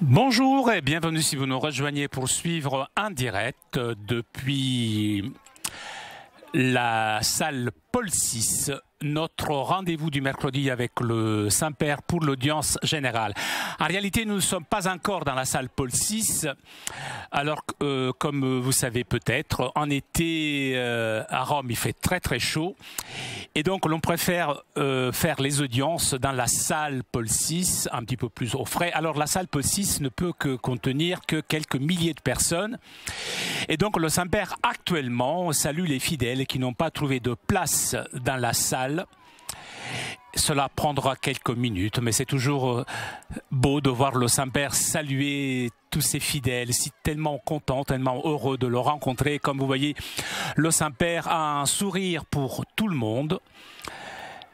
Bonjour et bienvenue si vous nous rejoignez pour suivre un direct depuis la salle Paul VI, notre rendez-vous du mercredi avec le Saint-Père pour l'audience générale. En réalité, nous ne sommes pas encore dans la salle Paul VI, alors que, comme vous savez peut-être, en été à Rome, il fait très très chaud. Et donc, l'on préfère faire les audiences dans la salle Paul VI, un petit peu plus au frais. Alors, la salle Paul VI ne peut contenir que quelques milliers de personnes. Et donc, le Saint-Père, actuellement, salue les fidèles qui n'ont pas trouvé de place dans la salle. Cela prendra quelques minutes, mais c'est toujours beau de voir le Saint-Père saluer tous ses fidèles, si tellement content, tellement heureux de le rencontrer. Comme vous voyez, le Saint-Père a un sourire pour tout le monde.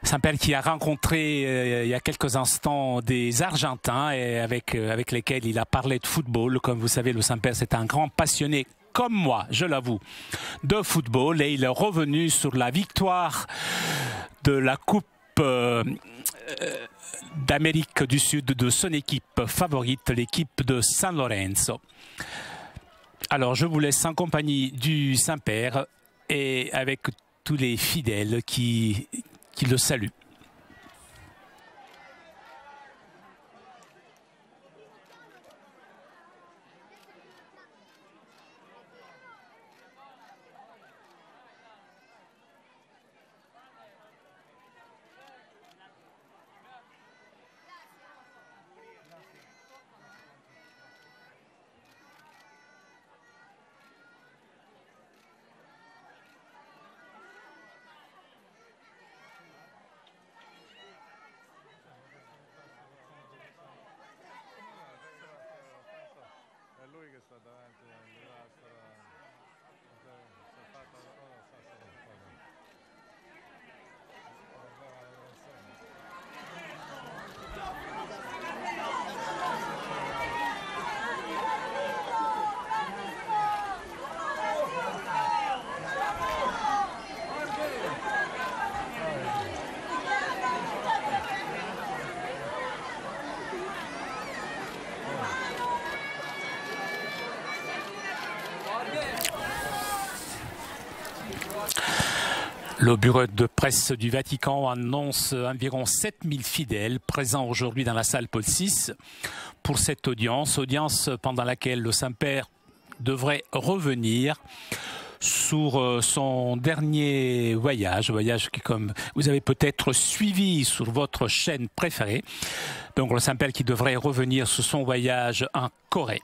Saint-Père qui a rencontré il y a quelques instants des Argentins et avec lesquels il a parlé de football. Comme vous savez, le Saint-Père, c'est un grand passionné, comme moi, je l'avoue, de football. Et il est revenu sur la victoire de la Coupe d'Amérique du Sud de son équipe favorite, l'équipe de San Lorenzo. Alors, je vous laisse en compagnie du Saint-Père et avec tous les fidèles qui le saluent. Lui che sta davanti all'asta, si è fatto, non so se lo Le bureau de presse du Vatican annonce environ 7000 fidèles présents aujourd'hui dans la salle Paul VI pour cette audience pendant laquelle le Saint-Père devrait revenir sur son dernier voyage qui, comme vous avez peut-être suivi sur votre chaîne préférée, donc le Saint-Père qui devrait revenir sur son voyage en Corée.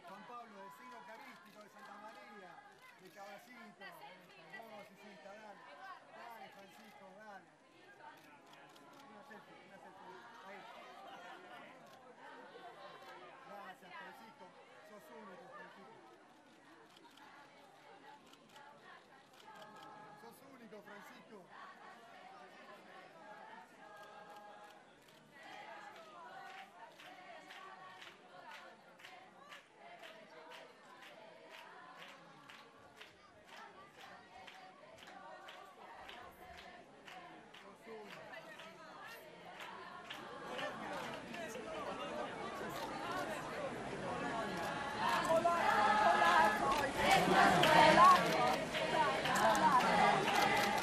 Juan Pablo, el signo carístico de Santa María, de Caballito, todos Mamacita, dale. Dale, Francisco, dale. Una selfie, una selfie. Ahí. Gracias, Francisco. Sos único, Francisco. Sos único, Francisco.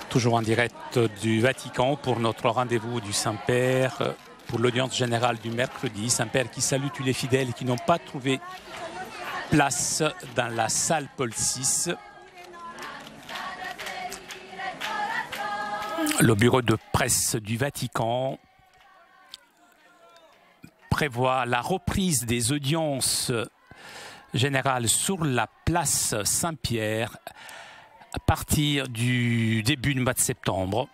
Toujours en direct du Vatican pour notre rendez-vous du Saint-Père, pour l'audience générale du mercredi. Saint-Père qui salue tous les fidèles qui n'ont pas trouvé place dans la salle Paul VI. Le bureau de presse du Vatican prévoit la reprise des audiences générales sur la place Saint-Pierre à partir du début du mois de septembre.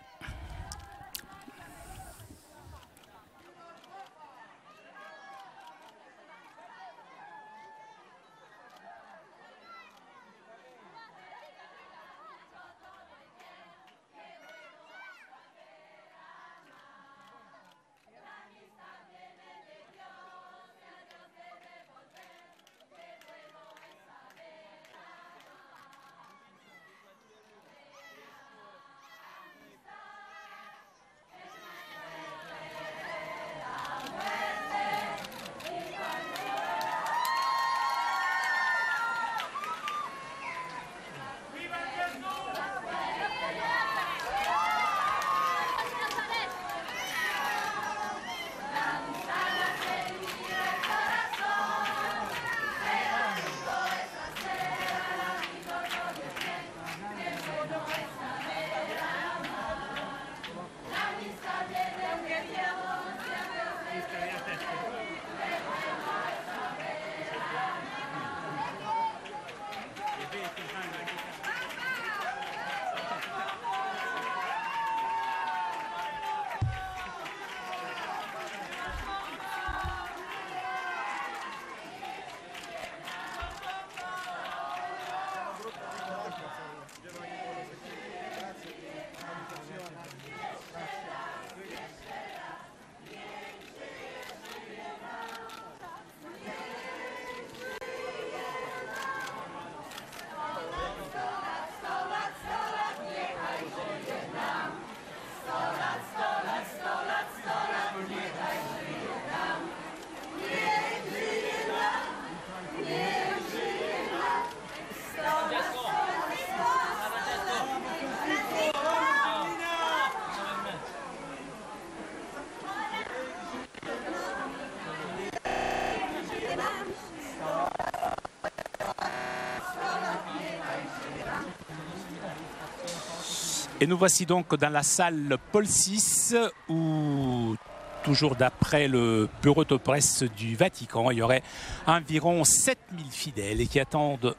Et nous voici donc dans la salle Paul VI où, toujours d'après le bureau de presse du Vatican, il y aurait environ 7000 fidèles qui attendent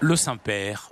le Saint-Père.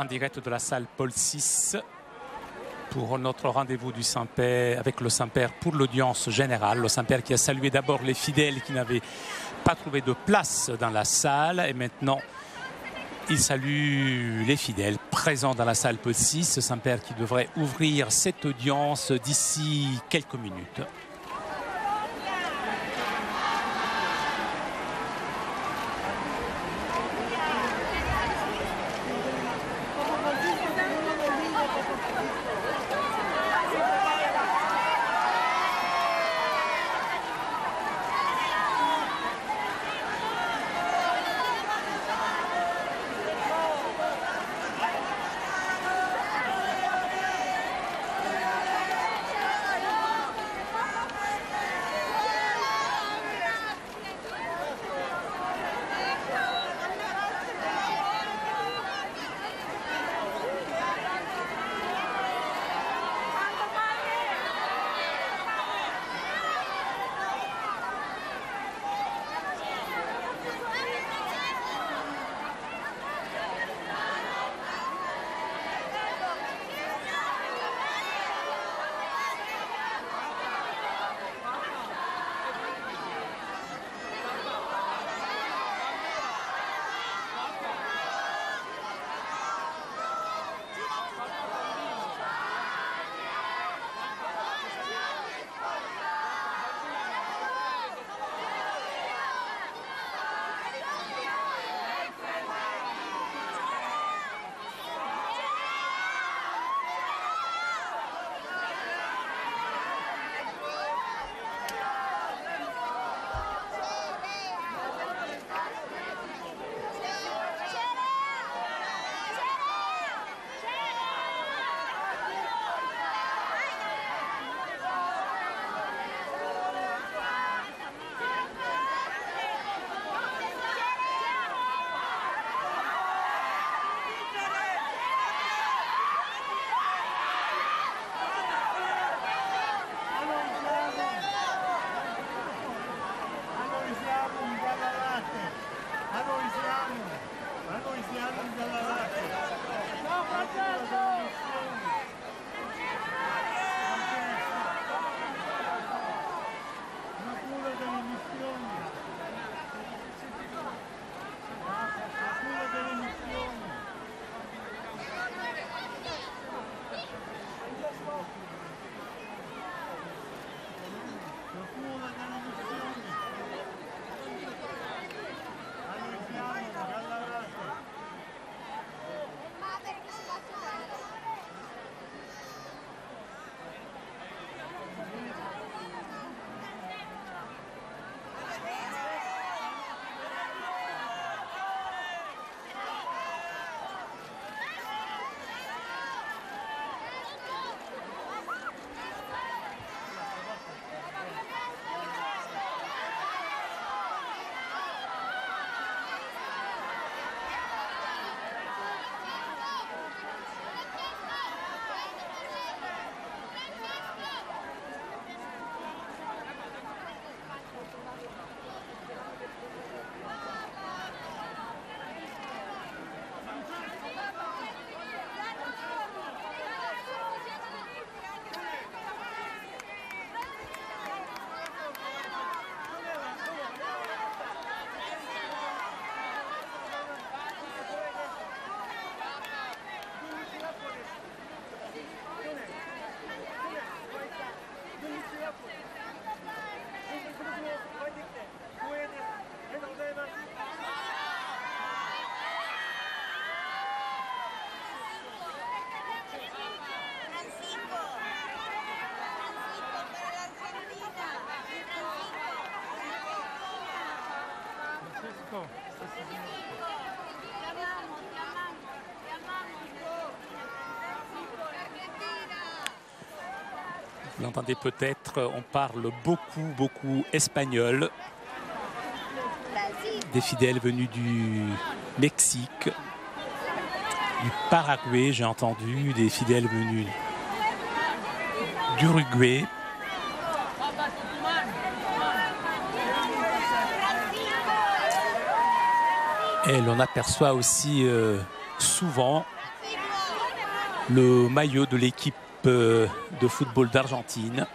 en direct de la salle Paul VI pour notre rendez-vous du Saint-Père avec le Saint-Père pour l'audience générale. Le Saint-Père qui a salué d'abord les fidèles qui n'avaient pas trouvé de place dans la salle et maintenant il salue les fidèles présents dans la salle Paul VI. Ce Saint-Père qui devrait ouvrir cette audience d'ici quelques minutes. Vous l'entendez peut-être, on parle beaucoup espagnol. Des fidèles venus du Mexique, du Paraguay, j'ai entendu, des fidèles venus d'Uruguay. Et l'on aperçoit aussi souvent le maillot de l'équipe de football d'Argentine.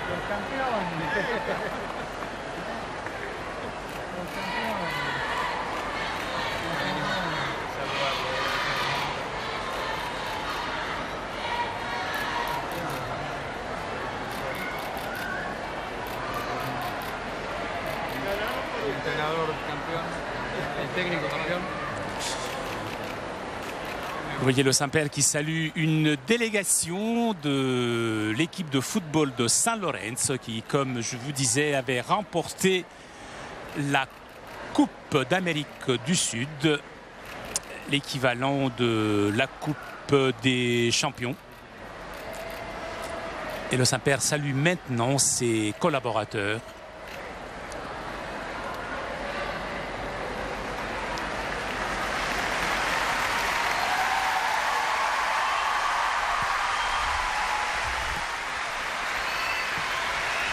Los campeones. Los campeones. El entrenador campeón, el técnico campeón. Vous voyez le Saint-Père qui salue une délégation de l'équipe de football de Saint-Laurens qui, comme je vous disais, avait remporté la Coupe d'Amérique du Sud, l'équivalent de la Coupe des champions. Et le Saint-Père salue maintenant ses collaborateurs.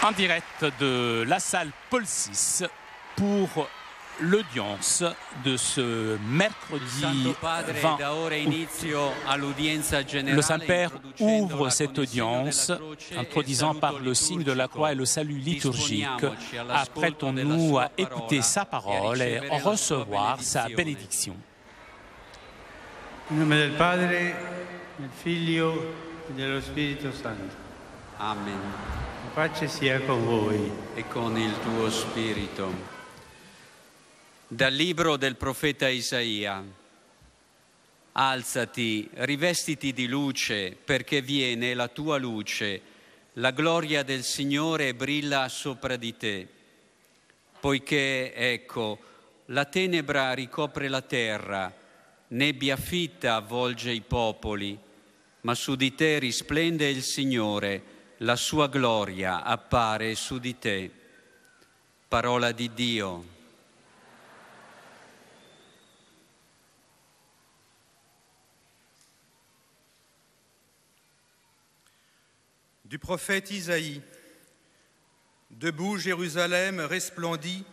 En direct de la salle Paul VI pour l'audience de ce mercredi 20 août. Le Saint-Père ouvre cette audience introduisant par le signe de la croix et le salut liturgique. Apprêtons-nous à écouter sa parole et à recevoir sa bénédiction. In nome del Padre, del Figlio e dello Spirito Santo. Amen. La pace sia con voi. E con il tuo spirito. Dal libro del profeta Isaia. Alzati, rivestiti di luce, perché viene la tua luce. La gloria del Signore brilla sopra di te. Poiché, ecco, la tenebra ricopre la terra, nebbia fitta avvolge i popoli, ma su di te risplende il Signore, la sua gloria appare su di te. Parola di Dio. Du prophète Isaïe. Debout, Jérusalem resplendit,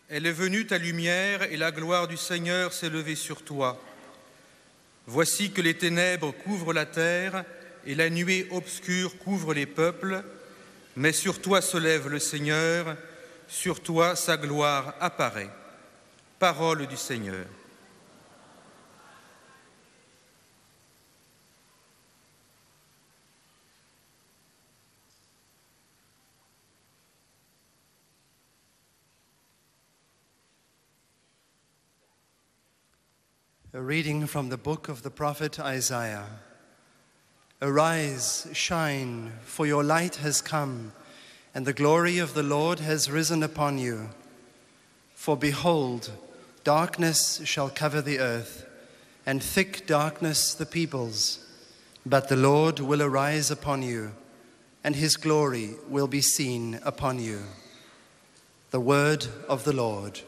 elle est venue ta lumière et la gloire du Seigneur s'est levée sur toi. Voici que les ténèbres couvrent la terre et la nuée obscure couvre les peuples, mais sur toi se lève le Seigneur, sur toi sa gloire apparaît. Parole du Seigneur. A reading from the book of the prophet Isaiah. Arise, shine, for your light has come, and the glory of the Lord has risen upon you. For behold, darkness shall cover the earth, and thick darkness the peoples. But the Lord will arise upon you, and his glory will be seen upon you. The word of the Lord.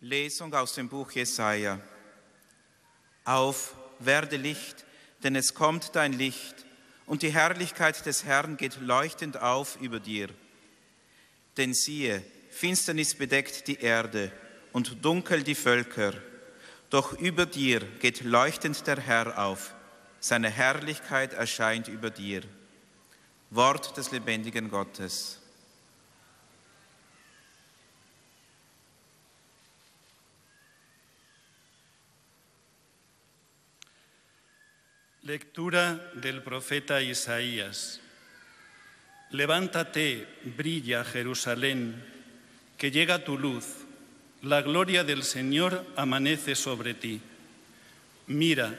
Lesung aus dem Buch Jesaja. Auf, werde Licht, denn es kommt dein Licht, und die Herrlichkeit des Herrn geht leuchtend auf über dir. Denn siehe, Finsternis bedeckt die Erde und dunkel die Völker, doch über dir geht leuchtend der Herr auf, seine Herrlichkeit erscheint über dir. Wort des lebendigen Gottes. Lectura del profeta Isaías. Levántate, brilla Jerusalén, que llega tu luz. La gloria del Señor amanece sobre ti. Mira,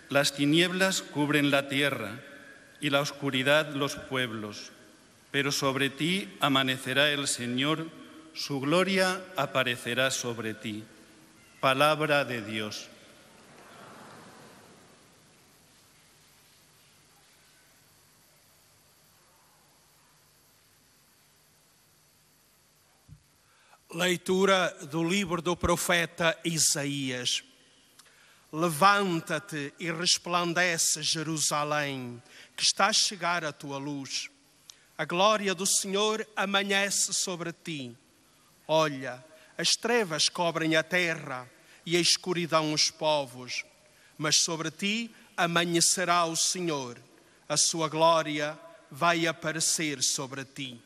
las tinieblas cubren la tierra y la oscuridad los pueblos, pero sobre ti amanecerá el Señor, su gloria aparecerá sobre ti. Palabra de Dios. Leitura do livro do profeta Isaías. Levanta-te e resplandece, Jerusalém, que está a chegar a tua luz. A glória do Senhor amanhece sobre ti. Olha, as trevas cobrem a terra e a escuridão os povos, mas sobre ti amanhecerá o Senhor. A sua glória vai aparecer sobre ti.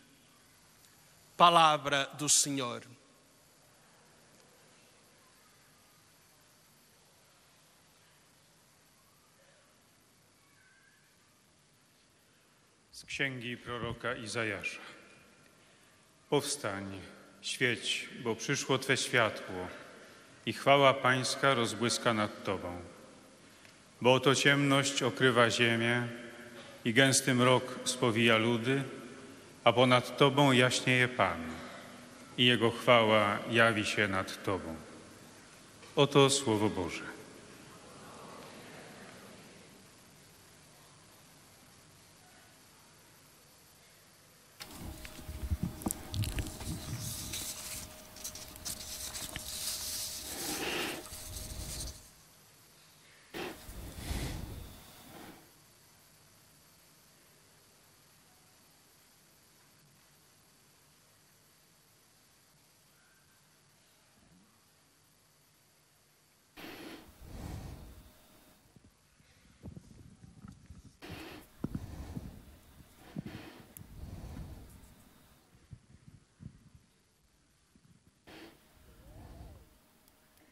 Palavra do Senhor. Z księgi proroka Izajasza. Powstań, świeć, bo przyszło Twe światło i chwała Pańska rozbłyska nad Tobą. Bo oto ciemność okrywa ziemię i gęsty mrok spowija ludy, a ponad Tobą jaśnieje Pan i Jego chwała jawi się nad Tobą. Oto Słowo Boże.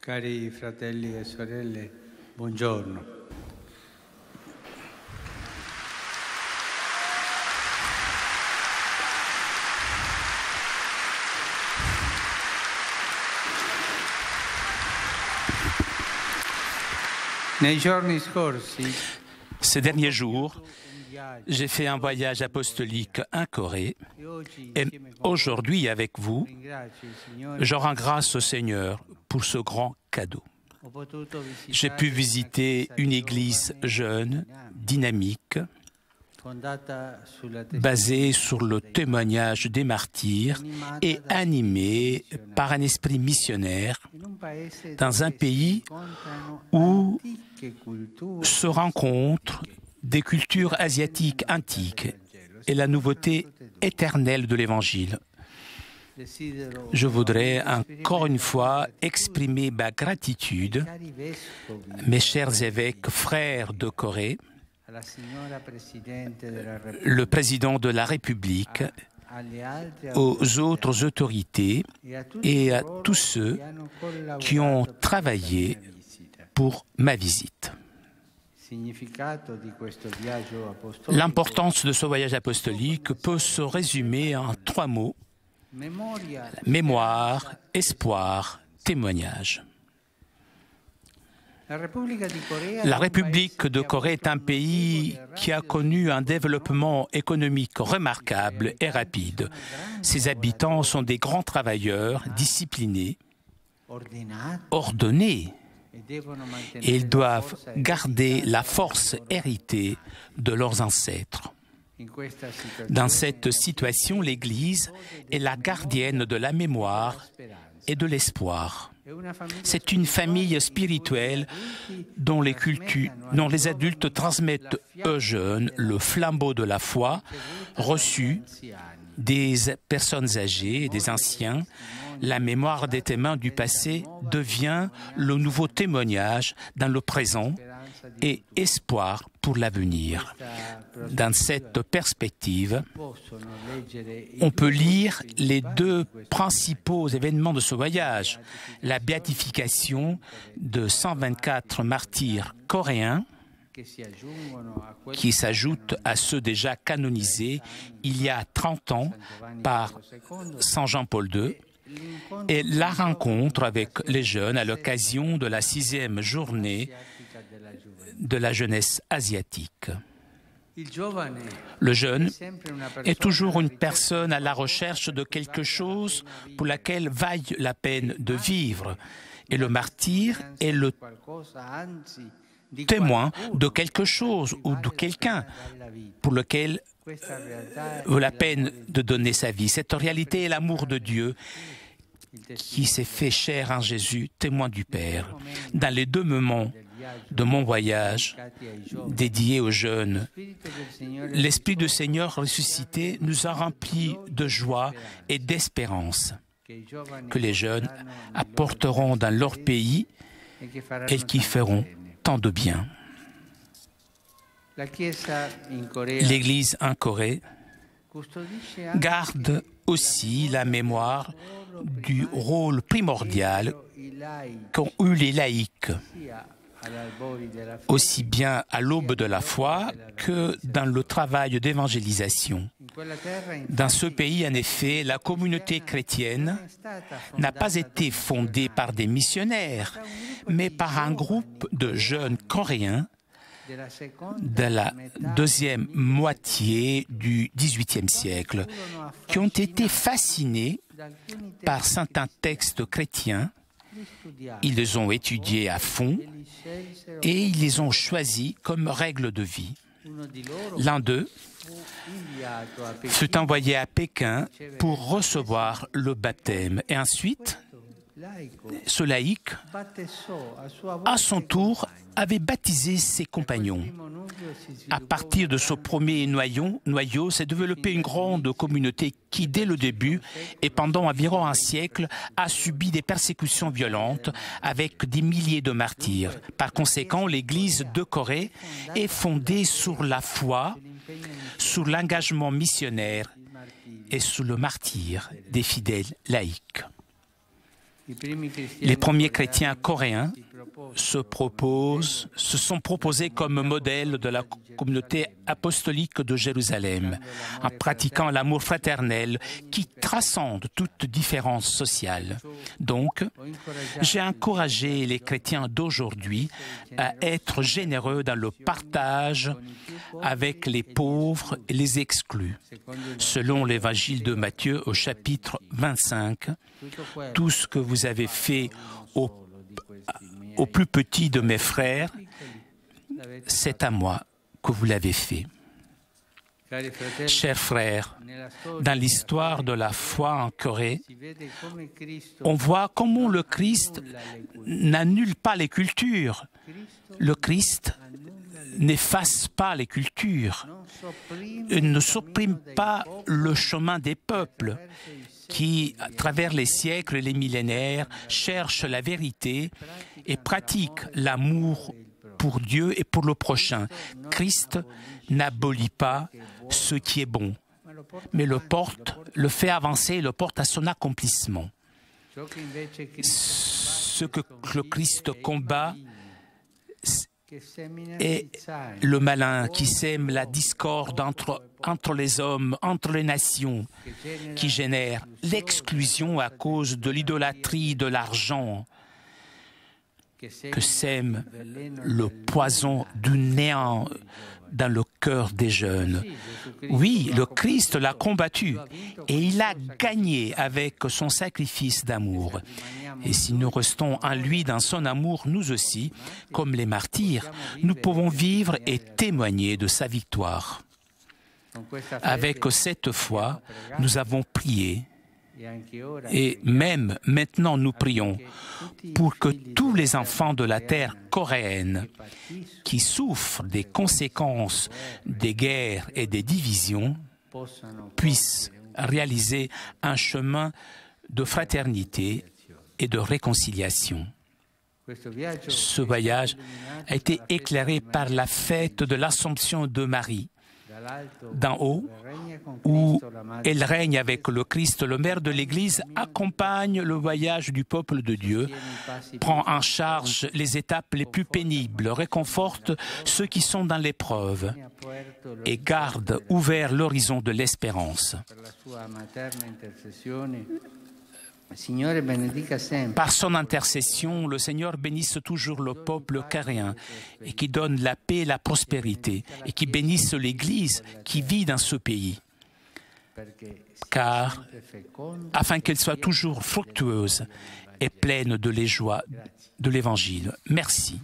Cari fratelli e sorelle, buongiorno. Nei giorni scorsi, Ces derniers jours, j'ai fait un voyage apostolique en Corée et aujourd'hui, avec vous, je rends grâce au Seigneur pour ce grand cadeau. J'ai pu visiter une église jeune, dynamique, basée sur le témoignage des martyrs et animée par un esprit missionnaire dans un pays où se rencontrent des cultures asiatiques antiques et la nouveauté éternelle de l'Évangile. Je voudrais encore une fois exprimer ma gratitude, mes chers évêques, frères de Corée, le président de la République, aux autres autorités et à tous ceux qui ont travaillé pour ma visite. L'importance de ce voyage apostolique peut se résumer en 3 mots: mémoire, espoir, témoignage. La République de Corée est un pays qui a connu un développement économique remarquable et rapide. Ses habitants sont des grands travailleurs, disciplinés, ordonnés, et ils doivent garder la force héritée de leurs ancêtres. Dans cette situation, l'Église est la gardienne de la mémoire et de l'espoir. C'est une famille spirituelle dont les adultes transmettent aux jeunes le flambeau de la foi reçu des personnes âgées et des anciens. La mémoire des témoins du passé devient le nouveau témoignage dans le présent et espoir pour l'avenir. Dans cette perspective, on peut lire les 2 principaux événements de ce voyage: la béatification de 124 martyrs coréens, qui s'ajoutent à ceux déjà canonisés il y a 30 ans par Saint Jean-Paul II, et la rencontre avec les jeunes à l'occasion de la 6e journée de la jeunesse asiatique. Le jeune est toujours une personne à la recherche de quelque chose pour laquelle vaille la peine de vivre, et le martyr est le témoin de quelque chose ou de quelqu'un pour lequel vaut la peine de donner sa vie. Cette réalité est l'amour de Dieu qui s'est fait chair en Jésus, témoin du Père. Dans les 2 moments de mon voyage dédié aux jeunes, l'Esprit du Seigneur ressuscité nous a remplis de joie et d'espérance que les jeunes apporteront dans leur pays et qui feront tant de bien. L'Église en Corée garde aussi la mémoire du rôle primordial qu'ont eu les laïcs, aussi bien à l'aube de la foi que dans le travail d'évangélisation. Dans ce pays, en effet, la communauté chrétienne n'a pas été fondée par des missionnaires, mais par un groupe de jeunes coréens de la 2e moitié du XVIIIe siècle, qui ont été fascinés par certains textes chrétiens. Ils les ont étudiés à fond et ils les ont choisis comme règle de vie. L'un d'eux fut envoyé à Pékin pour recevoir le baptême. Et ensuite, ce laïc, à son tour, avait baptisé ses compagnons. À partir de ce premier noyau s'est développée une grande communauté qui, dès le début et pendant environ un siècle, a subi des persécutions violentes avec des milliers de martyrs. Par conséquent, l'Église de Corée est fondée sur la foi, sur l'engagement missionnaire et sur le martyre des fidèles laïcs. Les premiers chrétiens coréens se sont proposés comme modèle de la communauté apostolique de Jérusalem, en pratiquant l'amour fraternel qui transcende toute différence sociale. Donc, j'ai encouragé les chrétiens d'aujourd'hui à être généreux dans le partage avec les pauvres et les exclus. Selon l'Évangile de Matthieu au chapitre 25, tout ce que vous avez fait au plus petit de mes frères, c'est à moi que vous l'avez fait. Chers frères, dans l'histoire de la foi en Corée, on voit comment le Christ n'annule pas les cultures. Le Christ n'efface pas les cultures. Il ne supprime pas le chemin des peuples qui, à travers les siècles et les millénaires, cherchent la vérité et pratiquent l'amour pour Dieu et pour le prochain. Christ n'abolit pas ce qui est bon, mais le fait avancer et le porte à son accomplissement. Ce que le Christ combat, est le malin qui sème la discorde entre les hommes, entre les nations, qui génère l'exclusion à cause de l'idolâtrie de l'argent, que sème le poison du néant dans le cœur des jeunes. Oui, le Christ l'a combattu et il a gagné avec son sacrifice d'amour. Et si nous restons en lui dans son amour, nous aussi, comme les martyrs, nous pouvons vivre et témoigner de sa victoire. Avec cette foi, nous avons prié. Et même maintenant, nous prions pour que tous les enfants de la terre coréenne qui souffrent des conséquences des guerres et des divisions puissent réaliser un chemin de fraternité et de réconciliation. Ce voyage a été éclairé par la fête de l'Assomption de Marie, d'en haut, où elle règne avec le Christ, le maire de l'Église, accompagne le voyage du peuple de Dieu, prend en charge les étapes les plus pénibles, réconforte ceux qui sont dans l'épreuve et garde ouvert l'horizon de l'espérance. Par son intercession, le Seigneur bénisse toujours le peuple coréen et qui donne la paix et la prospérité et qui bénisse l'Église qui vit dans ce pays. Car, afin qu'elle soit toujours fructueuse et pleine de les joies de l'Évangile. Merci.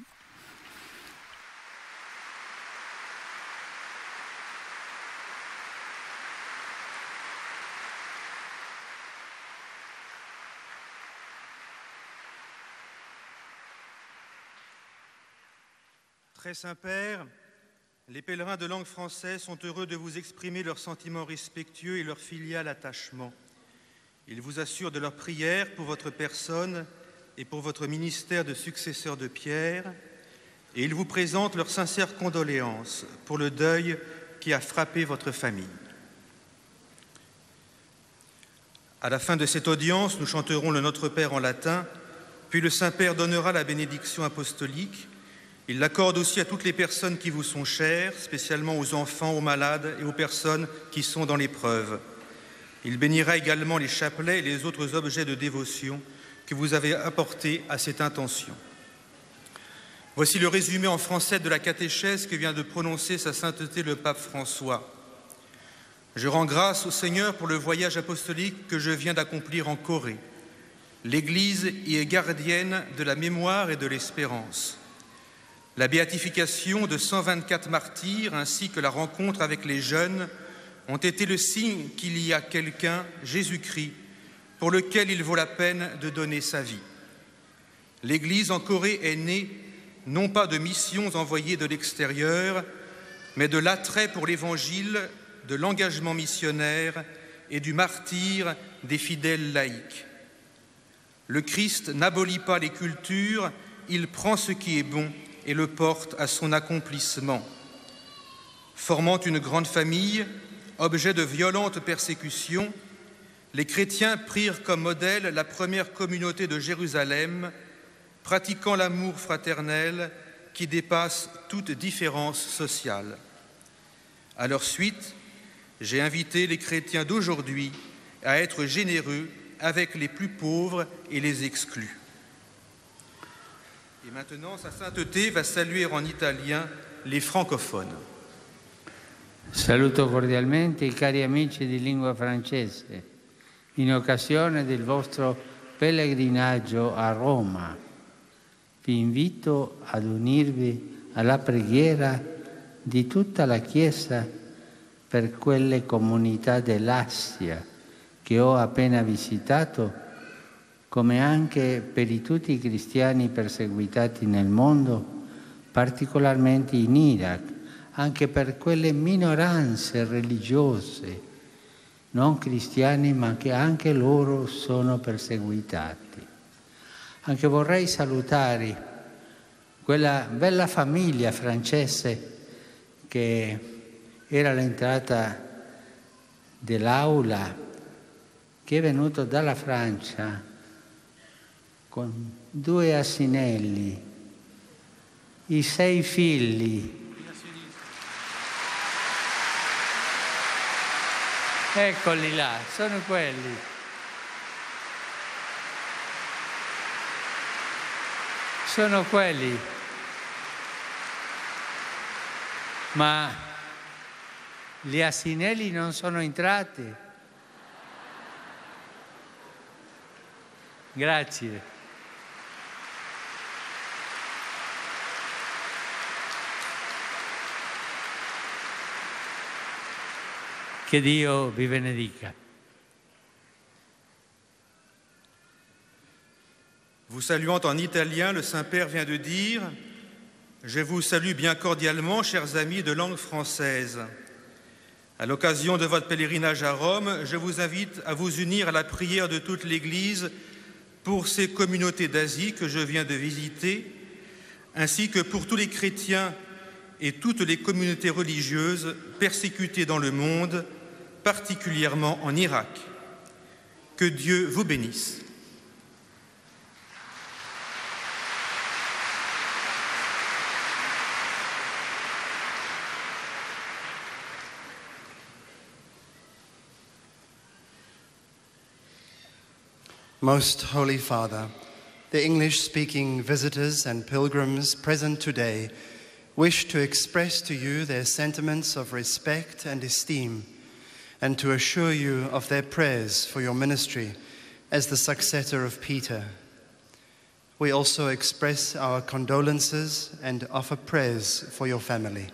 Très Saint-Père, les pèlerins de langue française sont heureux de vous exprimer leurs sentiments respectueux et leur filial attachement. Ils vous assurent de leur prière pour votre personne et pour votre ministère de successeur de Pierre, et ils vous présentent leurs sincères condoléances pour le deuil qui a frappé votre famille. À la fin de cette audience, nous chanterons le Notre Père en latin, puis le Saint-Père donnera la bénédiction apostolique. Il l'accorde aussi à toutes les personnes qui vous sont chères, spécialement aux enfants, aux malades et aux personnes qui sont dans l'épreuve. Il bénira également les chapelets et les autres objets de dévotion que vous avez apportés à cette intention. Voici le résumé en français de la catéchèse que vient de prononcer Sa Sainteté le Pape François. Je rends grâce au Seigneur pour le voyage apostolique que je viens d'accomplir en Corée. L'Église y est gardienne de la mémoire et de l'espérance. La béatification de 124 martyrs ainsi que la rencontre avec les jeunes ont été le signe qu'il y a quelqu'un, Jésus-Christ, pour lequel il vaut la peine de donner sa vie. L'Église en Corée est née non pas de missions envoyées de l'extérieur, mais de l'attrait pour l'Évangile, de l'engagement missionnaire et du martyre des fidèles laïcs. Le Christ n'abolit pas les cultures, il prend ce qui est bon et le porte à son accomplissement. Formant une grande famille, objet de violentes persécutions, les chrétiens prirent comme modèle la première communauté de Jérusalem, pratiquant l'amour fraternel qui dépasse toute différence sociale. À leur suite, j'ai invité les chrétiens d'aujourd'hui à être généreux avec les plus pauvres et les exclus. Et maintenant, Sa Sainteté va saluer en italien les francophones. Saluto cordialmente i cari amici di lingua francese in occasione del vostro pellegrinaggio a Roma. Vi invito ad unirvi alla preghiera di tutta la Chiesa per quelle comunità dell'Asia che ho appena visitato, come anche per tutti i cristiani perseguitati nel mondo, particolarmente in Iraq, anche per quelle minoranze religiose, non cristiani, ma che anche loro sono perseguitati. Anche vorrei salutare quella bella famiglia francese che era all'entrata dell'aula, che è venuto dalla Francia con 2 asinelli, i 6 figli. Eccoli là, sono quelli. Sono quelli. Ma gli asinelli non sono entrati. Grazie. Che Dio vi benedica. Vous saluant en italien, le Saint-Père vient de dire « Je vous salue bien cordialement, chers amis de langue française. À l'occasion de votre pèlerinage à Rome, je vous invite à vous unir à la prière de toute l'Église pour ces communautés d'Asie que je viens de visiter, ainsi que pour tous les chrétiens et toutes les communautés religieuses persécutées dans le monde, particulièrement en Irak. Que Dieu vous bénisse. Most Holy Father, the English-speaking visitors and pilgrims present today wish to express to you their sentiments of respect and esteem, and to assure you of their prayers for your ministry as the successor of Peter. We also express our condolences and offer prayers for your family.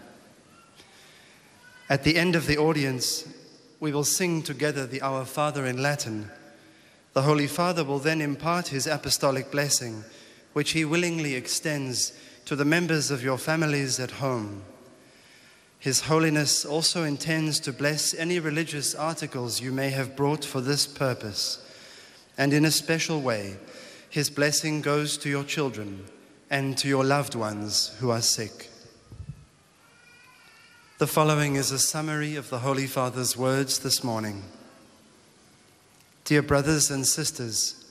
At the end of the audience, we will sing together the Our Father in Latin. The Holy Father will then impart his apostolic blessing, which he willingly extends to the members of your families at home. His Holiness also intends to bless any religious articles you may have brought for this purpose. And in a special way, his blessing goes to your children and to your loved ones who are sick. The following is a summary of the Holy Father's words this morning. Dear brothers and sisters,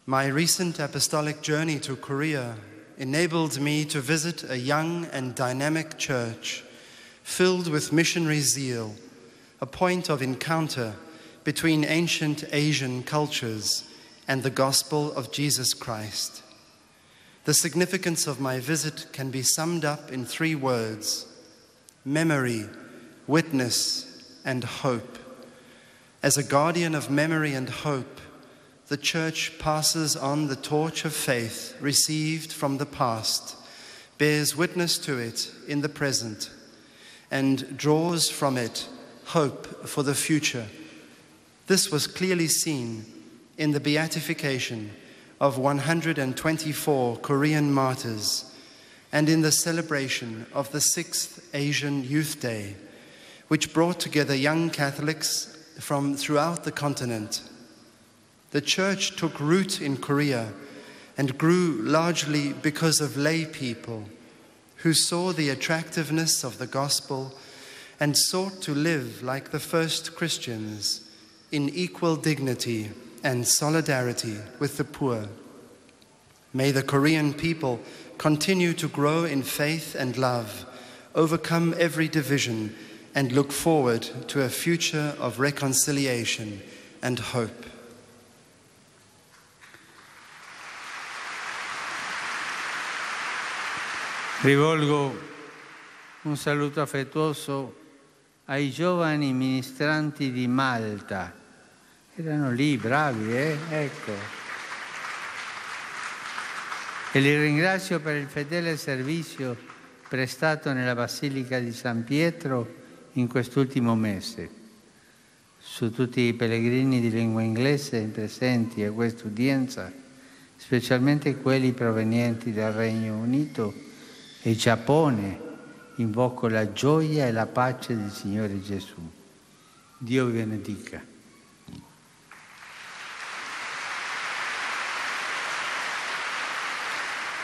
my recent apostolic journey to Korea enabled me to visit a young and dynamic church filled with missionary zeal, a point of encounter between ancient Asian cultures and the gospel of Jesus Christ. The significance of my visit can be summed up in 3 words: memory, witness, and hope. As a guardian of memory and hope, the Church passes on the torch of faith received from the past, bears witness to it in the present, and draws from it hope for the future. This was clearly seen in the beatification of 124 Korean martyrs and in the celebration of the 6th Asian Youth Day, which brought together young Catholics from throughout the continent. The Church took root in Korea and grew largely because of lay people who saw the attractiveness of the gospel and sought to live like the first Christians in equal dignity and solidarity with the poor. May the Korean people continue to grow in faith and love, overcome every division, and look forward to a future of reconciliation and hope. Rivolgo un saluto affettuoso ai giovani ministranti di Malta. Erano lì, bravi, Ecco. E li ringrazio per il fedele servizio prestato nella Basilica di San Pietro in quest'ultimo mese. Su tutti i pellegrini di lingua inglese presenti a questa udienza, specialmente quelli provenienti dal Regno Unito e Giappone, invoco la gioia e la pace del Signore Gesù. Dio vi benedica.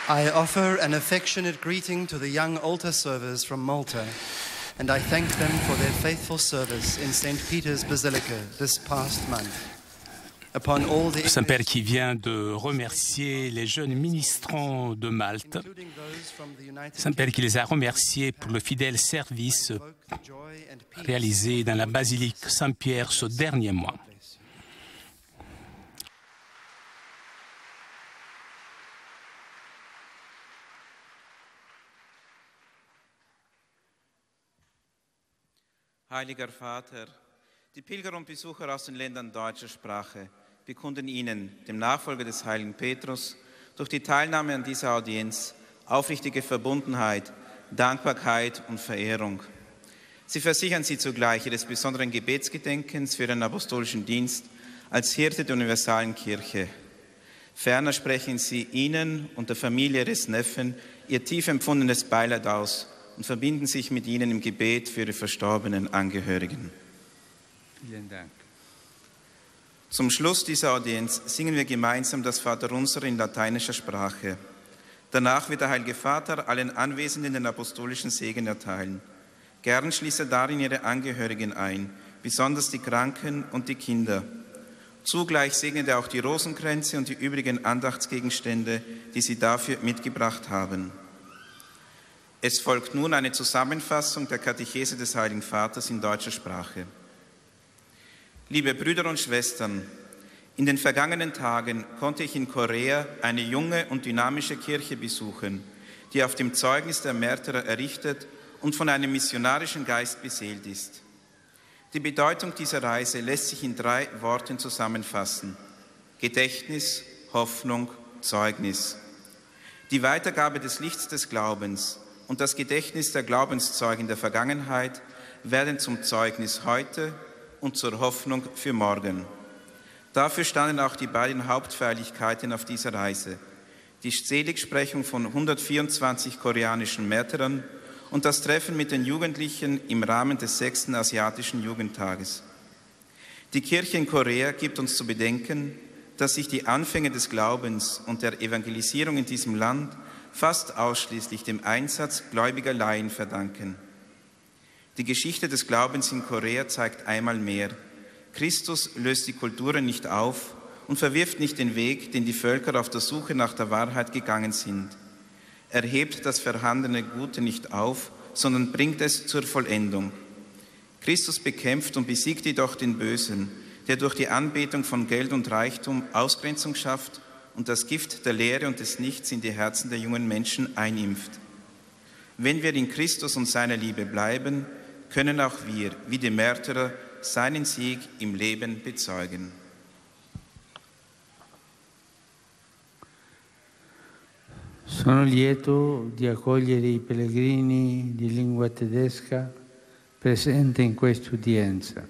I offer an affectionate greeting to the young altar servers from Malta, and I thank them for their faithful service in St. Peter's Basilica this past month. upon all the Saint-Père qui vient de remercier les jeunes ministrants de Malte. including those from the United Saint-Père qui les a remerciés pour le fidèle service Kingdom, joy and peace. réalisé dans la basilique Saint-Pierre ce dernier mois. Heiliger Vater, die Pilger und Besucher aus den Ländern deutscher Sprache bekunden Ihnen, dem Nachfolger des heiligen Petrus, durch die Teilnahme an dieser Audienz aufrichtige Verbundenheit, Dankbarkeit und Verehrung. Sie versichern Sie zugleich Ihres besonderen Gebetsgedenkens für Ihren apostolischen Dienst als Hirte der universalen Kirche. Ferner sprechen Sie Ihnen und der Familie Ihres Neffen Ihr tief empfundenes Beileid aus und verbinden sich mit ihnen im Gebet für ihre verstorbenen Angehörigen. Vielen Dank. Zum Schluss dieser Audienz singen wir gemeinsam das Vaterunser in lateinischer Sprache. Danach wird der Heilige Vater allen Anwesenden den apostolischen Segen erteilen. Gern schließt er darin ihre Angehörigen ein, besonders die Kranken und die Kinder. Zugleich segnet er auch die Rosenkränze und die übrigen Andachtsgegenstände, die sie dafür mitgebracht haben. Es folgt nun eine Zusammenfassung der Katechese des Heiligen Vaters in deutscher Sprache. Liebe Brüder und Schwestern, in den vergangenen Tagen konnte ich in Korea eine junge und dynamische Kirche besuchen, die auf dem Zeugnis der Märtyrer errichtet und von einem missionarischen Geist beseelt ist. Die Bedeutung dieser Reise lässt sich in 3 Worten zusammenfassen: Gedächtnis, Hoffnung, Zeugnis. Die Weitergabe des Lichts des Glaubens und das Gedächtnis der Glaubenszeugen der Vergangenheit werden zum Zeugnis heute und zur Hoffnung für morgen. Dafür standen auch die beiden Hauptfeierlichkeiten auf dieser Reise: die Seligsprechung von 124 koreanischen Märtyrern und das Treffen mit den Jugendlichen im Rahmen des 6. Asiatischen Jugendtages. Die Kirche in Korea gibt uns zu bedenken, dass sich die Anfänge des Glaubens und der Evangelisierung in diesem Land fast ausschließlich dem Einsatz gläubiger Laien verdanken. Die Geschichte des Glaubens in Korea zeigt einmal mehr: Christus löst die Kulturen nicht auf und verwirft nicht den Weg, den die Völker auf der Suche nach der Wahrheit gegangen sind. Er hebt das vorhandene Gute nicht auf, sondern bringt es zur Vollendung. Christus bekämpft und besiegt jedoch den Bösen, der durch die Anbetung von Geld und Reichtum Ausgrenzung schafft und das Gift der Lehre und des Nichts in die Herzen der jungen Menschen einimpft. Wenn wir in Christus und seiner Liebe bleiben, können auch wir, wie die Märtyrer, seinen Sieg im Leben bezeugen. Sono lieto di accogliere i pellegrini di lingua tedesca presenti in questa udienza.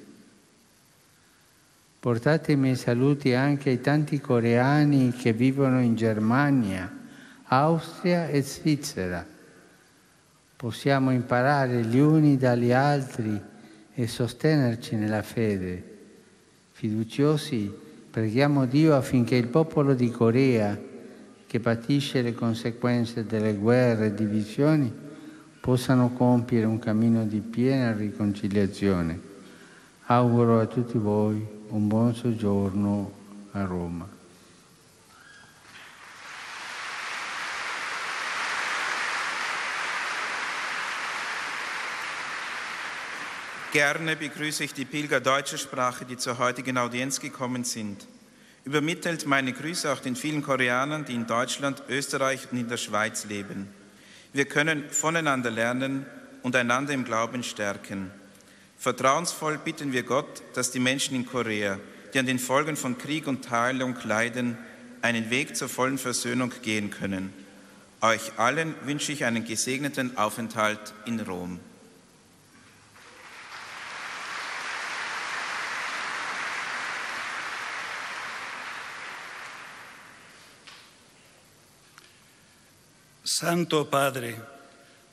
Portate i miei saluti anche ai tanti coreani che vivono in Germania, Austria e Svizzera. Possiamo imparare gli uni dagli altri e sostenerci nella fede. Fiduciosi, preghiamo Dio affinché il popolo di Corea, che patisce le conseguenze delle guerre e divisioni, possano compiere un cammino di piena riconciliazione. Auguro a tutti voi un buon soggiorno a Roma. Gerne begrüße ich die Pilger deutscher Sprache, die zur heutigen Audienz gekommen sind. Übermittelt meine Grüße auch den vielen Koreanern, die in Deutschland, Österreich und in der Schweiz leben. Wir können voneinander lernen und einander im Glauben stärken. Vertrauensvoll bitten wir Gott, dass die Menschen in Korea, die an den Folgen von Krieg und Teilung leiden, einen Weg zur vollen Versöhnung gehen können. Euch allen wünsche ich einen gesegneten Aufenthalt in Rom. Santo Padre,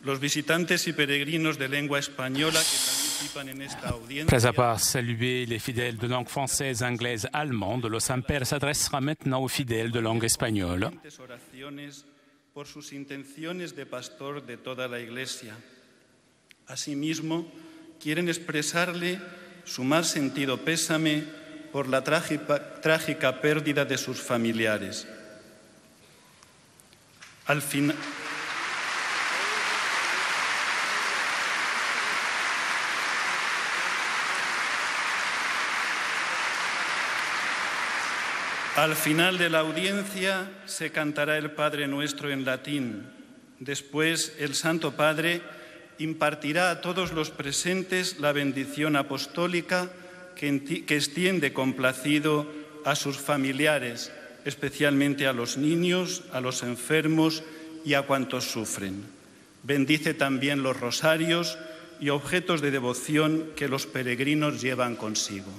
los visitantes y peregrinos de lengua española que participan en esta audiencia. Après avoir salué les fidèles de langue française, anglaise, allemande, le Saint-Père s'adressera maintenant aux fidèles de langue espagnole. Oraciones por sus intenciones de pastor de toda la Iglesia. Asimismo, quieren expresarle su más sentido pésame por la trágica pérdida de sus familiares. Al final de la audiencia se cantará el Padre Nuestro en latín. Después el Santo Padre impartirá a todos los presentes la bendición apostólica que extiende complacido a sus familiares, especialmente a los niños, a los enfermos y a cuantos sufren. Bendice también los rosarios y objetos de devoción que los peregrinos llevan consigo.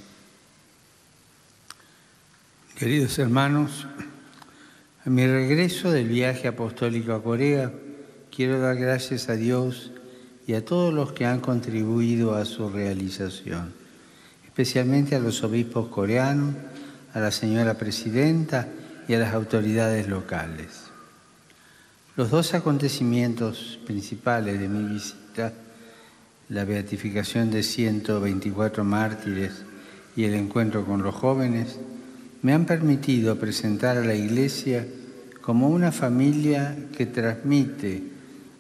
Queridos hermanos, a mi regreso del viaje apostólico a Corea, quiero dar gracias a Dios y a todos los que han contribuido a su realización, especialmente a los obispos coreanos, a la señora presidenta y a las autoridades locales. Los dos acontecimientos principales de mi visita, la beatificación de 124 mártires y el encuentro con los jóvenes, me han permitido presentar a la Iglesia como una familia que transmite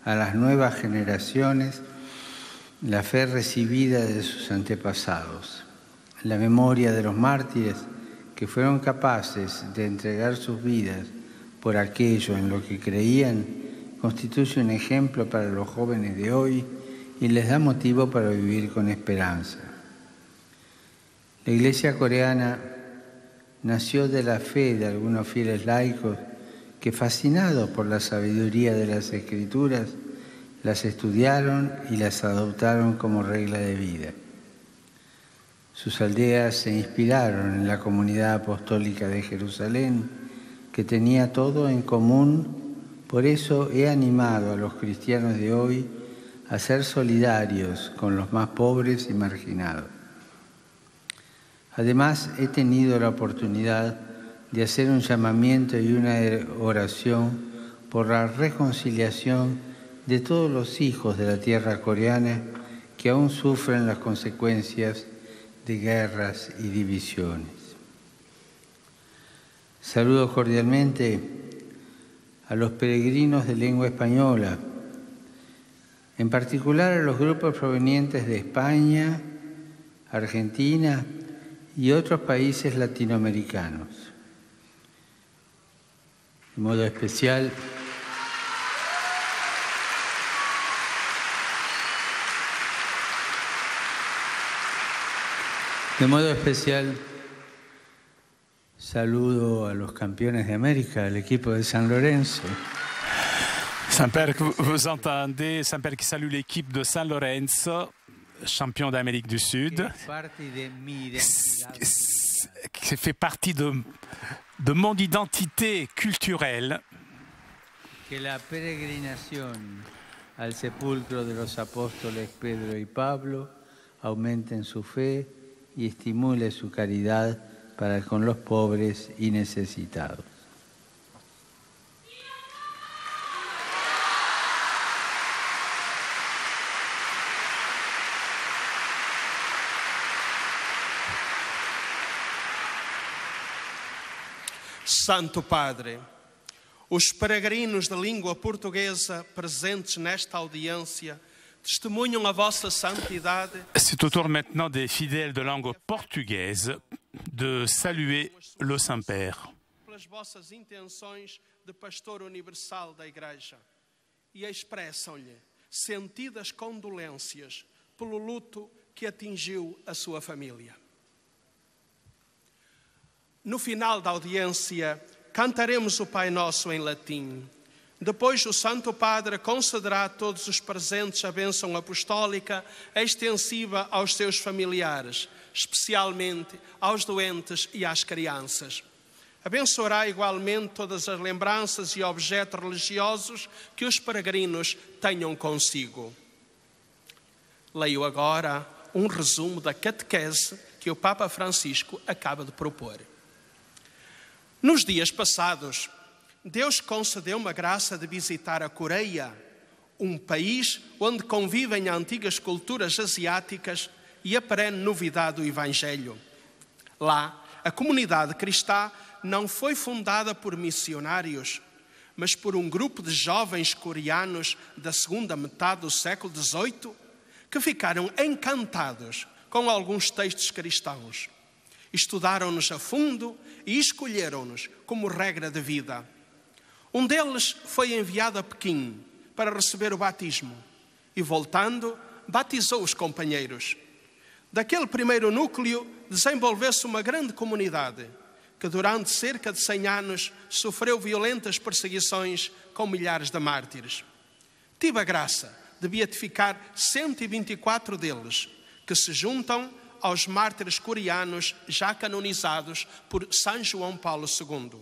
a las nuevas generaciones la fe recibida de sus antepasados. La memoria de los mártires que fueron capaces de entregar sus vidas por aquello en lo que creían constituye un ejemplo para los jóvenes de hoy y les da motivo para vivir con esperanza. La Iglesia coreana nació de la fe de algunos fieles laicos que, fascinados por la sabiduría de las Escrituras, las estudiaron y las adoptaron como regla de vida. Sus aldeas se inspiraron en la comunidad apostólica de Jerusalén, que tenía todo en común. Por eso he animado a los cristianos de hoy a ser solidarios con los más pobres y marginados. Además, he tenido la oportunidad de hacer un llamamiento y una oración por la reconciliación de todos los hijos de la tierra coreana que aún sufren las consecuencias de guerras y divisiones. Saludo cordialmente a los peregrinos de lengua española, en particular a los grupos provenientes de España, Argentina y otros países latinoamericanos. De modo especial, saludo a los campeones de América, el equipo de San Lorenzo. Saint-Père, vous entendez, Saint-Père qui salue l'équipe de San Lorenzo, champion d'Amérique du Sud, qui fait partie de mon identité culturelle. Que la peregrinación al sepulcro de los apóstoles Pedro y Pablo aumente en su fe y estimule su caridad para con los pobres y necesitados. Santo Padre, os peregrinos de língua portuguesa presentes nesta audiência testemunham a vossa santidade. C'est au tour maintenant des fidèles de langue portugaise de saluer le Saint-Père. Pelas vossas intenções de pastor universal da Igreja e expressam-lhe sentidas condolências pelo luto que atingiu a sua família. No final da audiência, cantaremos o Pai Nosso em latim. Depois, o Santo Padre concederá a todos os presentes a bênção apostólica extensiva aos seus familiares, especialmente aos doentes e às crianças. Abençoará igualmente todas as lembranças e objetos religiosos que os peregrinos tenham consigo. Leio agora um resumo da catequese que o Papa Francisco acaba de propor. Nos dias passados, Deus concedeu-me a graça de visitar a Coreia, um país onde convivem antigas culturas asiáticas e a perene novidade do Evangelho. Lá, a comunidade cristã não foi fundada por missionários, mas por um grupo de jovens coreanos da segunda metade do século XVIII que ficaram encantados com alguns textos cristãos. Estudaram-nos a fundo e escolheram-nos como regra de vida. Um deles foi enviado a Pequim para receber o batismo e, voltando, batizou os companheiros. Daquele primeiro núcleo desenvolveu-se uma grande comunidade que durante cerca de 100 anos sofreu violentas perseguições com milhares de mártires. Tive a graça de beatificar 124 deles, que se juntam aos mártires coreanos já canonizados por São João Paulo II.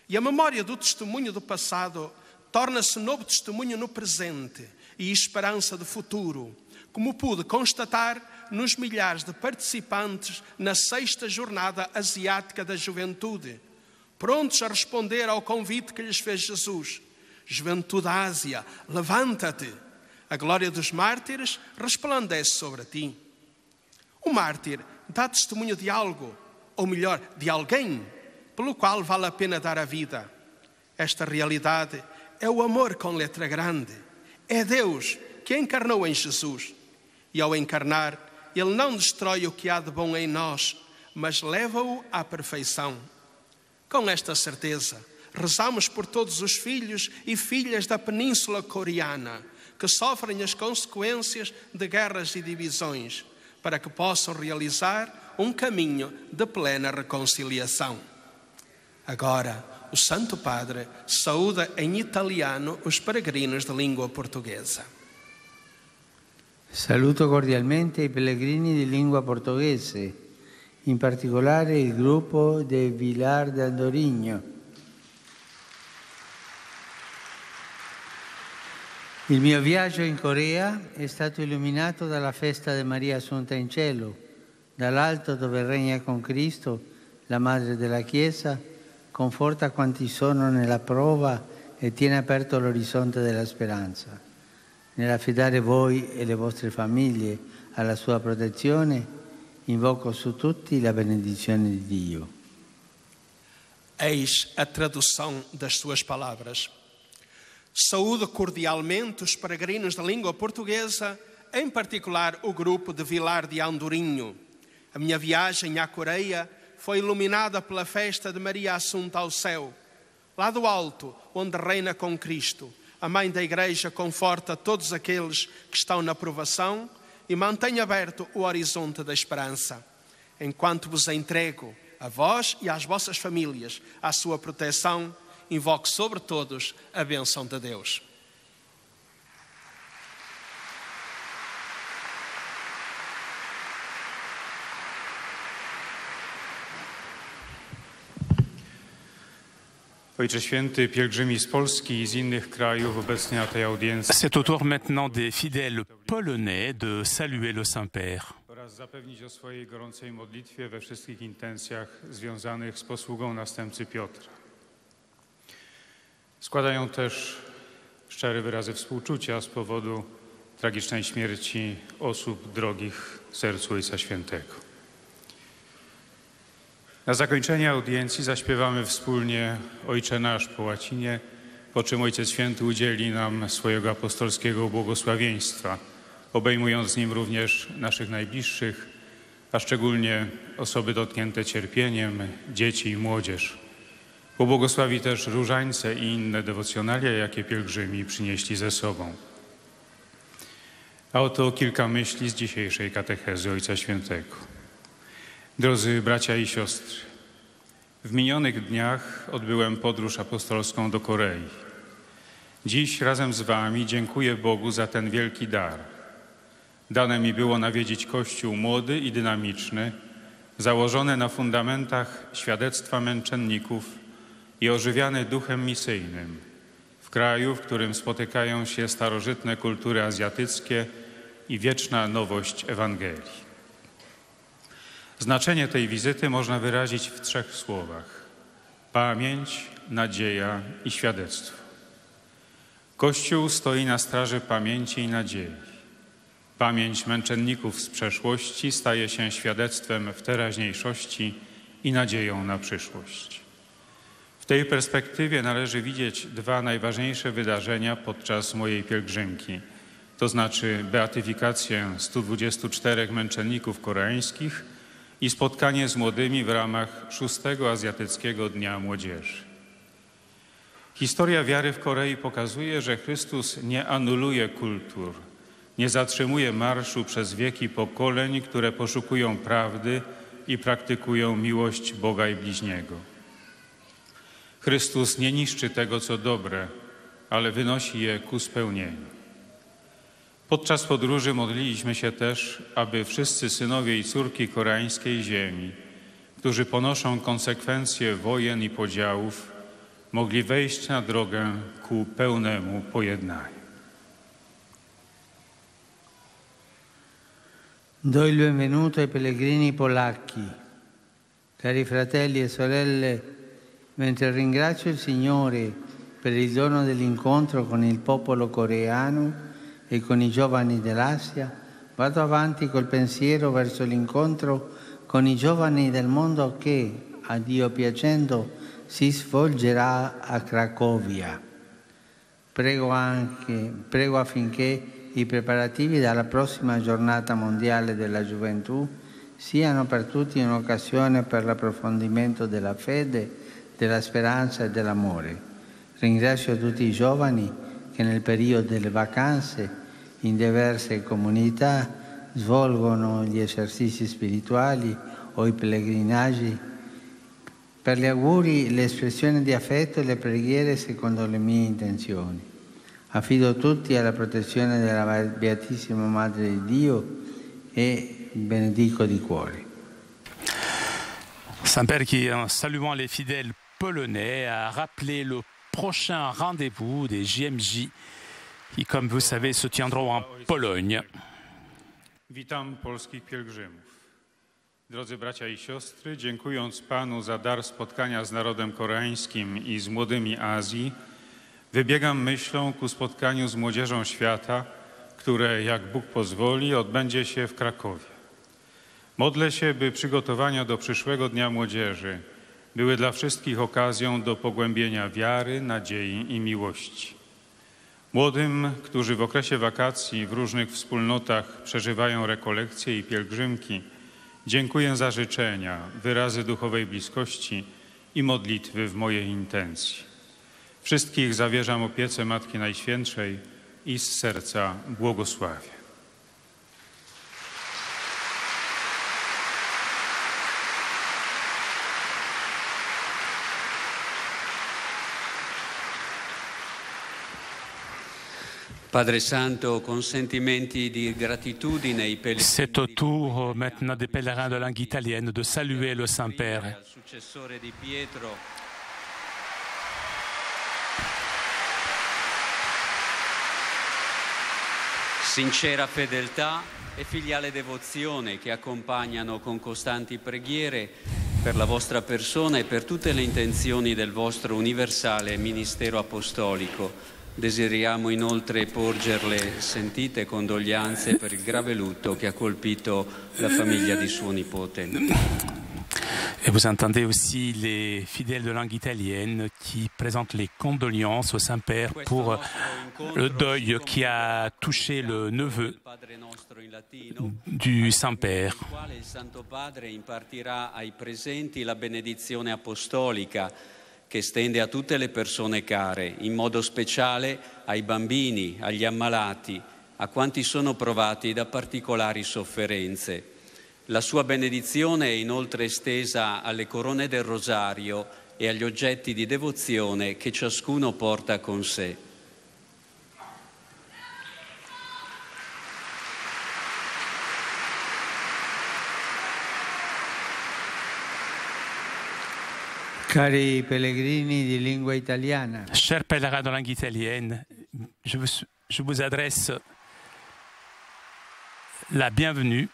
E a memória do testemunho do passado torna-se novo testemunho no presente e esperança de futuro, como pude constatar nos milhares de participantes na 6ª Jornada Asiática da Juventude, prontos a responder ao convite que lhes fez Jesus. Juventude da Ásia, levanta-te! A glória dos mártires resplandece sobre ti. O mártir dá testemunho de algo, ou melhor, de alguém, pelo qual vale a pena dar a vida. Esta realidade é o amor com letra grande. É Deus que encarnou em Jesus. E ao encarnar, Ele não destrói o que há de bom em nós, mas leva-o à perfeição. Com esta certeza, rezamos por todos os filhos e filhas da Península Coreana que sofrem as consequências de guerras e divisões, para que possam realizar um caminho de plena reconciliação. Agora, o Santo Padre saúda em italiano os peregrinos de língua portuguesa. Saluto cordialmente i pellegrini di lingua portoghese, in particolare il gruppo de Vilar de Andorigno. Il mio viaggio in Corea è stato illuminato dalla festa di Maria Assunta in Cielo, dall'alto dove regna con Cristo, la Madre della Chiesa, conforta quanti sono nella prova e tiene aperto l'orizzonte della speranza. Nell'affidare voi e le vostre famiglie alla sua protezione, invoco su tutti la benedizione di Dio. Eis a tradução das suas palavras. Saúdo cordialmente os peregrinos da língua portuguesa, em particular o grupo de Vilar de Andorinho. A minha viagem à Coreia foi iluminada pela festa de Maria Assunta ao céu. Lá do alto, onde reina com Cristo, a Mãe da Igreja conforta todos aqueles que estão na provação e mantém aberto o horizonte da esperança. Enquanto vos entrego, a vós e às vossas famílias, à sua proteção, invoco sobre todos a bênção de Deus. Ojcze Święty, pielgrzymi z Polski i z innych krajów obecni na tej audiencji. C'est au tour maintenant des fidèles polonais de saluer le Saint-Père. Oraz zapewnić o swojej gorącej modlitwie we wszystkich intencjach związanych z posługą następcy Piotra. Składają też szczere wyrazy współczucia z powodu tragicznej śmierci osób drogich sercu Ojca Świętego. Na zakończenie audiencji zaśpiewamy wspólnie Ojcze Nasz po łacinie, po czym Ojciec Święty udzieli nam swojego apostolskiego błogosławieństwa, obejmując nim również naszych najbliższych, a szczególnie osoby dotknięte cierpieniem, dzieci i młodzież. Pobłogosławi też różańce i inne dewocjonalia, jakie pielgrzymi przynieśli ze sobą. A oto kilka myśli z dzisiejszej katechezy Ojca Świętego. Drodzy bracia i siostry, w minionych dniach odbyłem podróż apostolską do Korei. Dziś razem z wami dziękuję Bogu za ten wielki dar. Dane mi było nawiedzić Kościół młody i dynamiczny, założony na fundamentach świadectwa męczenników i ożywiany duchem misyjnym, w kraju, w którym spotykają się starożytne kultury azjatyckie i wieczna nowość Ewangelii. Znaczenie tej wizyty można wyrazić w 3 słowach: pamięć, nadzieja i świadectwo. Kościół stoi na straży pamięci i nadziei. Pamięć męczenników z przeszłości staje się świadectwem w teraźniejszości i nadzieją na przyszłość. W tej perspektywie należy widzieć dwa najważniejsze wydarzenia podczas mojej pielgrzymki, to znaczy beatyfikację 124 męczenników koreańskich i spotkanie z młodymi w ramach 6. Azjatyckiego Dnia Młodzieży. Historia wiary w Korei pokazuje, że Chrystus nie anuluje kultur, nie zatrzymuje marszu przez wieki pokoleń, które poszukują prawdy i praktykują miłość Boga i bliźniego. Chrystus nie niszczy tego, co dobre, ale wynosi je ku spełnieniu. Podczas podróży modliliśmy się też, aby wszyscy synowie i córki koreańskiej ziemi, którzy ponoszą konsekwencje wojen i podziałów, mogli wejść na drogę ku pełnemu pojednaniu. Do il benvenuto ai pellegrini polacchi. Cari fratelli e sorelle, mentre ringrazio il Signore per il dono dell'incontro con il popolo coreano e con i giovani dell'Asia, vado avanti col pensiero verso l'incontro con i giovani del mondo che, a Dio piacendo, si svolgerà a Cracovia. Prego affinché i preparativi dalla prossima giornata mondiale della gioventù siano per tutti un'occasione per l'approfondimento della fede, della speranza e dell'amore. Ringrazio tutti i giovani che nel periodo delle vacanze in diverse comunità svolgono gli esercizi spirituali o i pellegrinaggi. Per gli auguri, le espressioni di affetto e le preghiere secondo le mie intenzioni. Affido tutti alla protezione della Beatissima Madre di Dio e benedico di cuore. Saint-Père qui, en saluant les fidèles polonais, a rappelé le prochain rendez-vous des JMJ qui, comme vous savez, se tiendront en Pologne. Witam polskich pielgrzymów. Drodzy bracia i siostry, dziękując Panu za dar spotkania z narodem koreańskim i z młodymi Azji, wybiegam myślą ku spotkaniu z młodzieżą świata, które, jak Bóg pozwoli, odbędzie się w Krakowie. Modlę się, by przygotowania do przyszłego Dnia Młodzieży były dla wszystkich okazją do pogłębienia wiary, nadziei i miłości. Młodym, którzy w okresie wakacji w różnych wspólnotach przeżywają rekolekcje i pielgrzymki, dziękuję za życzenia, wyrazy duchowej bliskości i modlitwy w mojej intencji. Wszystkich zawierzam opiece Matki Najświętszej i z serca błogosławię. Padre Santo, con sentimenti di gratitudine i pellegrini. C'est au tour maintenant des pèlerins de langue italienne de saluer le Saint-Père. Al successore di Pietro. Sincera fedeltà e filiale devozione che accompagnano con costanti preghiere per la vostra persona e per tutte le intenzioni del vostro universale ministero apostolico. Desideriamo inoltre porgerle sentite condoglianze per il grave lutto che ha colpito la famiglia di suo nipote. Et vous entendez aussi les fidèles de langue italienne qui présentent les condoléances au Saint-Père pour le deuil qui a touché le neveu du Saint-Père. Il Santo Padre impartirà ai presenti la benedizione apostolica che estende a tutte le persone care, in modo speciale ai bambini, agli ammalati, a quanti sono provati da particolari sofferenze. La sua benedizione è inoltre estesa alle corone del rosario e agli oggetti di devozione che ciascuno porta con sé. Cari pellegrini di lingua italiana. Chers pèlerins de langue italienne, je vous adresse la bienvenue.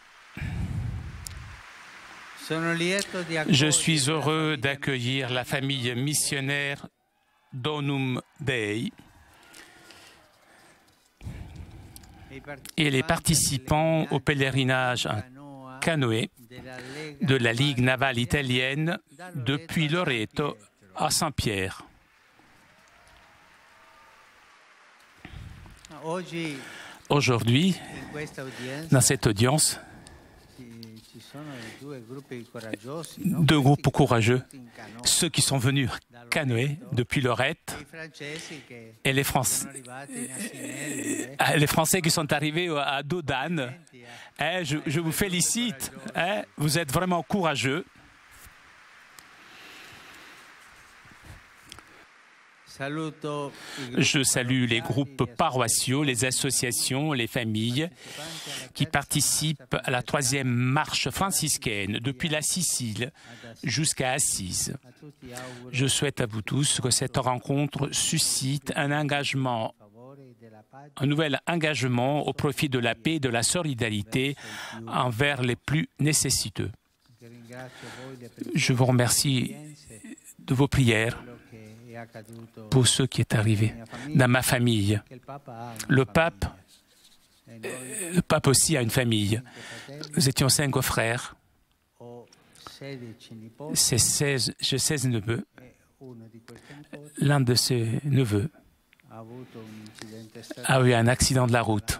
Je suis heureux d'accueillir la famille missionnaire Donum Dei et les participants au pèlerinage en canoë de la Ligue navale italienne depuis Loreto à Saint-Pierre. Aujourd'hui, dans cette audience, deux groupes courageux, ceux qui sont venus canoë depuis Lorette et les Français qui sont arrivés à Dodane. Je vous félicite, vous êtes vraiment courageux. Je salue les groupes paroissiaux, les associations, les familles qui participent à la 3e marche franciscaine depuis la Sicile jusqu'à Assise. Je souhaite à vous tous que cette rencontre suscite un nouvel engagement au profit de la paix et de la solidarité envers les plus nécessiteux. Je vous remercie de vos prières pour ce qui est arrivé dans ma famille. Le pape aussi a une famille. Nous étions 5 frères. J'ai 16 neveux. L'un de ces neveux a eu un accident de la route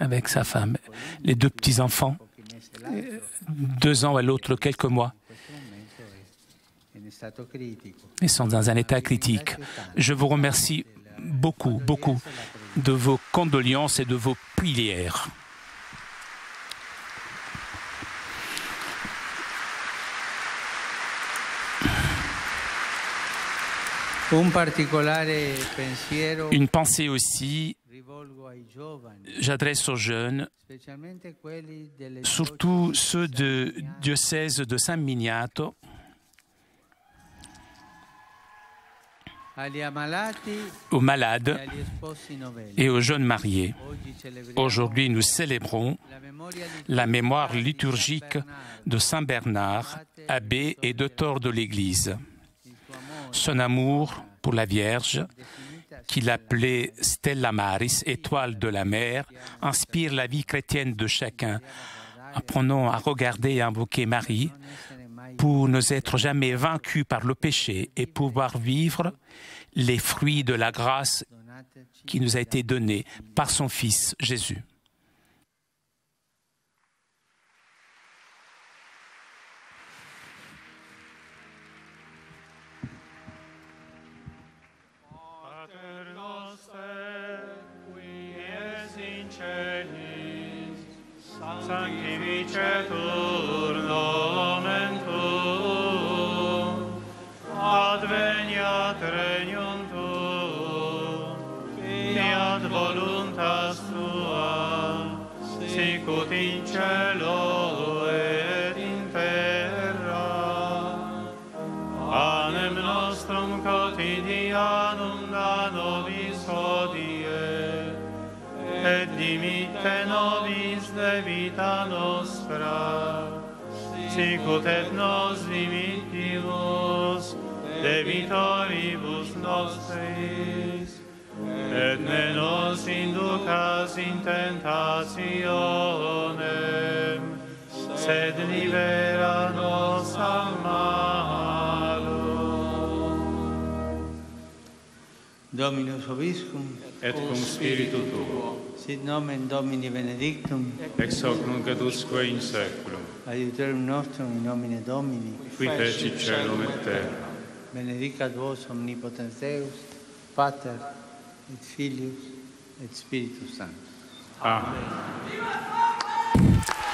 avec sa femme. Les 2 petits-enfants, 2 ans et l'autre quelques mois. Ils sont dans un état critique. Je vous remercie beaucoup, beaucoup de vos condoléances et de vos prières. Une pensée aussi, j'adresse aux jeunes, surtout ceux du diocèse de San Miniato, aux malades et aux jeunes mariés. Aujourd'hui, nous célébrons la mémoire liturgique de Saint Bernard, abbé et docteur de l'Église. Son amour pour la Vierge, qu'il appelait Stella Maris, étoile de la mer, inspire la vie chrétienne de chacun. Apprenons à regarder et à invoquer Marie pour ne être jamais vaincus par le péché et pouvoir vivre les fruits de la grâce qui nous a été donnée par son Fils Jésus. Sanctificetur nomen tuum, adveniat regnum tuum, fiat voluntas tua, sicut in cielo et in terra. Panem nostrum quotidianum da nobis hodie, et dimitte nobis debita nostra, sicut et nos dimittimus debitoribus nostris, et ne nos inducas in tentationem, sed libera nos a malo. Dominus vobiscum, et cum spiritu tuo, sit nomen Domini benedictum, ex hoc nunc et usque in saeculum. Aiuterium nostrum in nomine Domini, Qui fecit caelum et terra. benedicat vos omnipotens Deus, Pater et Filius et Spiritus Sanctus. Amen.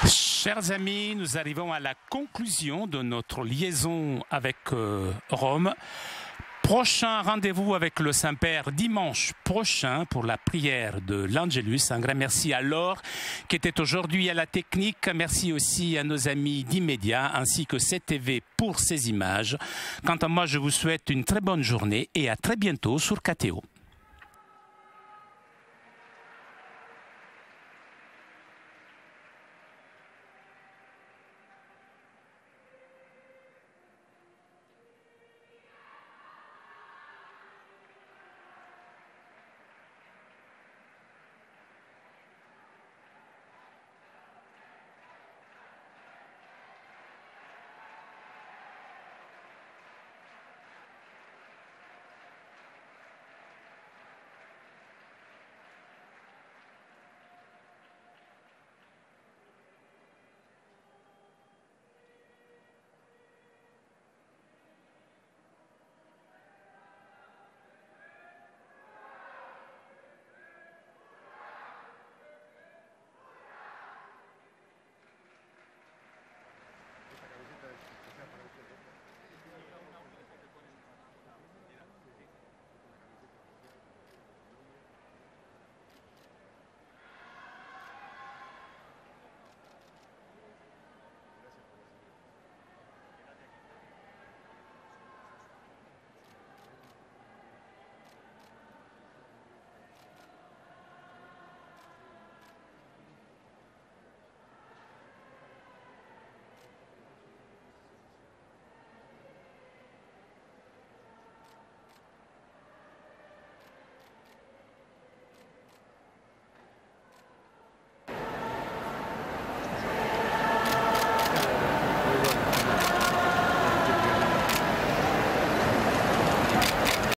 Chers amis, nous arrivons à la conclusion de notre liaison avec Rome. Prochain rendez-vous avec le Saint-Père dimanche prochain pour la prière de l'Angelus. Un grand merci à Laure qui était aujourd'hui à la technique. Merci aussi à nos amis d'Immédiat ainsi que CTV pour ces images. Quant à moi, je vous souhaite une très bonne journée et à très bientôt sur KTO.